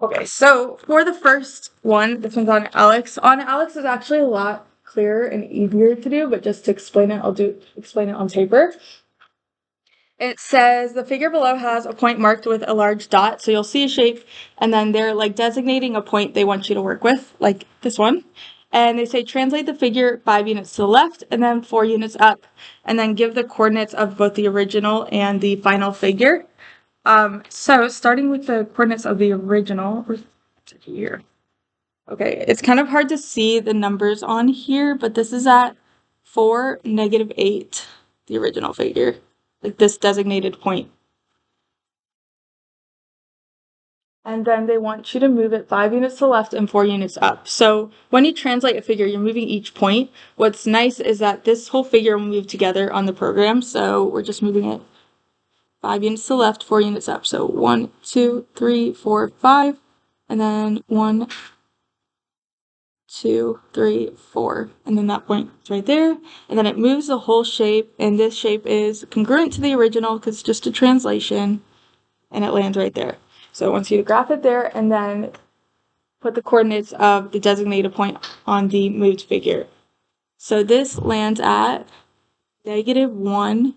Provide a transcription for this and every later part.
Okay, so for the first one, this one's on ALEKs. On ALEKs is actually a lot clearer and easier to do, but just to explain it, I'll explain it on paper. It says the figure below has a point marked with a large dot, so you'll see a shape, and then they're like designating a point they want you to work with, like this one. And they say translate the figure 5 units to the left, and then 4 units up, and then give the coordinates of both the original and the final figure. So starting with the coordinates of the original, here. Okay, it's kind of hard to see the numbers on here, but this is at 4, -8, the original figure, like this designated point. And then they want you to move it 5 units to the left and 4 units up. So when you translate a figure, you're moving each point. What's nice is that this whole figure will move together on the program, so we're just moving it 5 units to the left, 4 units up. So 1, 2, 3, 4, 5, and then 1, 2, 3, 4, and then that point is right there, and then it moves the whole shape, and this shape is congruent to the original because it's just a translation, and it lands right there. So I want you to graph it there, and then put the coordinates of the designated point on the moved figure. So this lands at -1,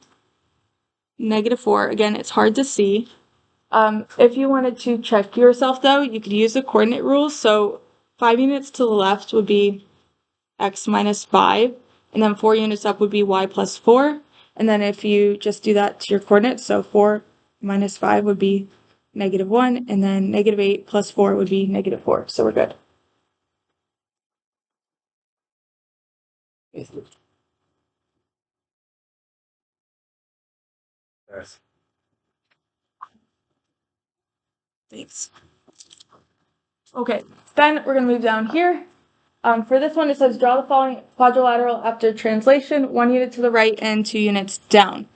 -4. Again, it's hard to see. If you wanted to check yourself, though, you could use the coordinate rule. So 5 units to the left would be x minus 5, and then 4 units up would be y plus 4. And then if you just do that to your coordinates, so 4 minus 5 would be -1, and then -8 plus 4 would be -4. So we're good. Yes. Thanks. Okay, then we're going to move down here. For this one, it says draw the following quadrilateral after translation, 1 unit to the right and 2 units down.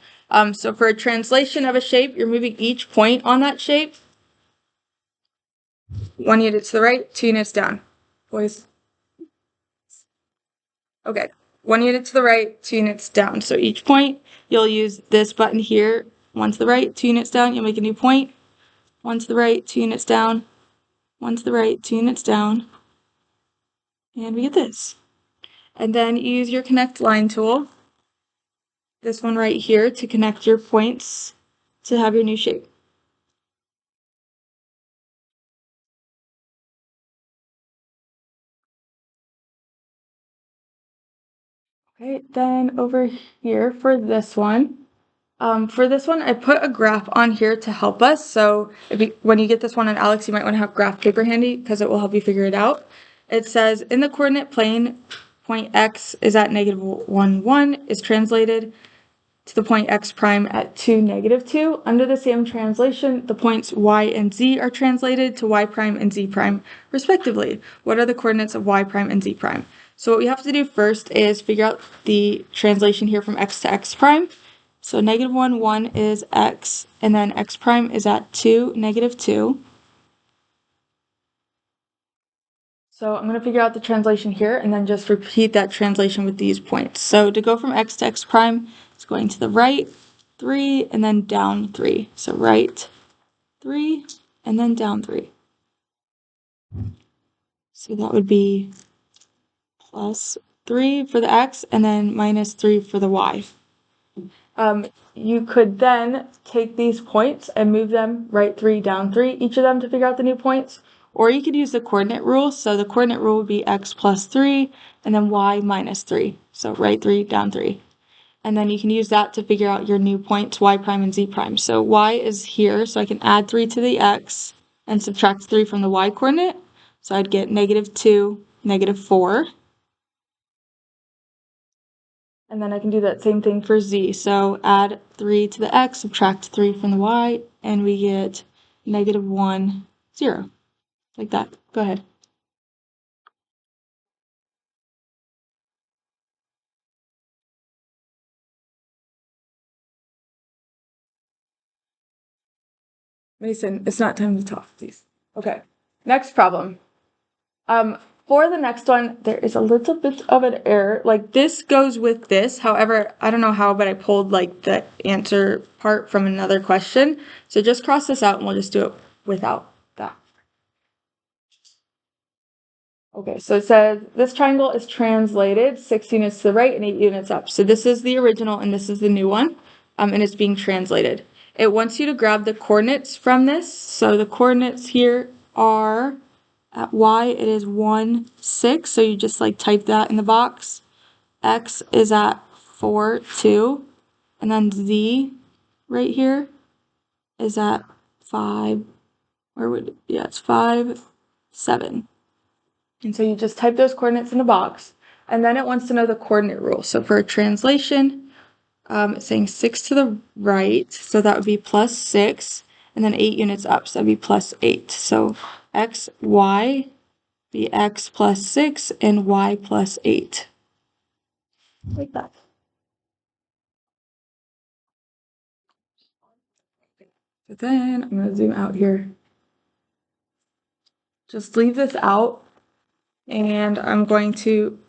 So for a translation of a shape, you're moving each point on that shape 1 unit to the right, 2 units down. Boys? Okay, 1 unit to the right, 2 units down. So each point, you'll use this button here, 1 to the right, 2 units down, you'll make a new point, 1 to the right, 2 units down, 1 to the right, 2 units down, and we get this. And then you use your connect line tool, this one right here, to connect your points to have your new shape. Okay, then over here for this one, I put a graph on here to help us. So when you get this one on ALEKs, you might want to have graph paper handy because it will help you figure it out. It says in the coordinate plane, point x is at -1, 1 is translated to the point x prime at 2, -2. Under the same translation, the points y and z are translated to y prime and z prime, respectively. What are the coordinates of y prime and z prime? So what we have to do first is figure out the translation here from x to x prime. So -1, 1 is x, and then x prime is at 2, -2. So I'm going to figure out the translation here and then just repeat that translation with these points. So to go from x to x prime, it's going to the right 3 and then down 3. So right 3 and then down 3. So that would be +3 for the x and then -3 for the y. You could then take these points and move them right 3, down 3, each of them to figure out the new points. Or you could use the coordinate rule. So the coordinate rule would be x plus 3 and then y minus 3. So right 3, down 3. And then you can use that to figure out your new points, y prime and z prime. So y is here, so I can add 3 to the x and subtract 3 from the y coordinate. So I'd get -2, -4. And then I can do that same thing for z. So add 3 to the x, subtract 3 from the y, and we get -1, 0. Like that. Go ahead. Mason, it's not time to talk, please. Okay. Next problem. For the next one, there is a little bit of an error. Like this goes with this. However, I don't know how, but I pulled like the answer part from another question. So just cross this out and we'll just do it without that. Okay, so it says this triangle is translated 6 units to the right and 8 units up. So this is the original and this is the new one, and it's being translated. It wants you to grab the coordinates from this. So the coordinates here are at y, it is 1, 6. So you just like type that in the box. X is at 4, 2. And then z right here is at 5, it's 5, 7. And so you just type those coordinates in the box, and then it wants to know the coordinate rule. So for a translation, it's saying 6 to the right, so that would be plus 6, and then 8 units up, so that would be plus 8. So x, y, be x plus 6, and y plus 8. Like that. So then I'm going to zoom out here. Just leave this out, and I'm going to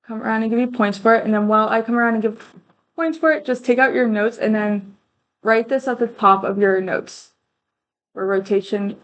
come around and give you points for it, and then while I come around and give points for it, just take out your notes and then write this at the top of your notes, where rotation